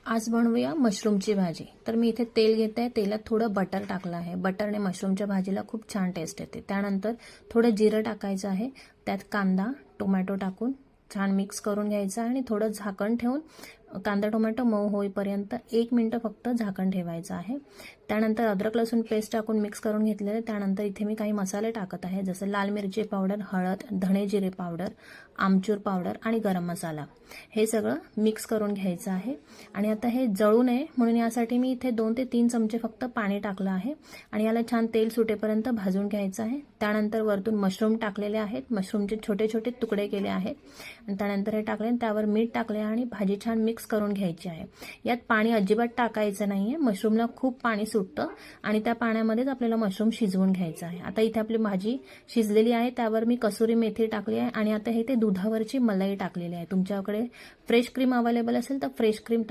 आज बनवूया मशरूमची भाजी। तर मी इथे तेल घेते, तेलात थोडं बटर टाकलं आहे। बटरने मशरूमच्या भाजीला खूप छान टेस्ट येते। त्यानंतर थोडं जिरं टाकायचं आहे, त्यात कांदा टोमॅटो टाकून छान मिक्स करून घ्यायचं आणि थोडं झाकण ठेवून कांदा टोमॅटो मऊ होईपर्यंत 1 मिनिट फक्त झाकण ठेवायचं आहे। त्यानंतर अद्रक लसूण पेस्ट टाकून मिक्स करून घेतलेले। त्यानंतर इथे मी काही मसाले टाकत आहे, जसं लाल मिरची पावडर, हळद, धणे जिरे पावडर, आमचूर पावडर आणि गरम मसाला। हे सगळं मिक्स करून घ्यायचं आहे आणि आता हे जळू नये म्हणून यासाठी मी इथे 2 ते 3 चमचे फक्त पाणी टाकलं आहे आणि याला छान तेल सुटेपर्यंत भाजून घ्यायचं आहे। त्यानंतर वरतून मशरूम टाकलेले आहेत, मशरूमचे छोटे छोटे तुकडे केले आहेत आणि त्यानंतर हे टाकले, त्यावर मीठ टाकले आणि भाजी छान मिक्स करून घ्यायची आहे। यात पाणी अजिबात टाकायचं नाहीये, मशरूमला खूप पाणी सुटतं आणि त्या पाण्यामध्येच आपल्याला मशरूम शिजवून घ्यायचं आहे। आता इथे आपली भाजी शिजलेली आहे, त्यावर मी कसुरी मेथी टाकली आहे आणि आता हे ते दुधावरची मलाई टाकलेली आहे। तुमच्याकडे फ्रेश क्रीम अवेलेबल असेल तर फ्रेश क्रीम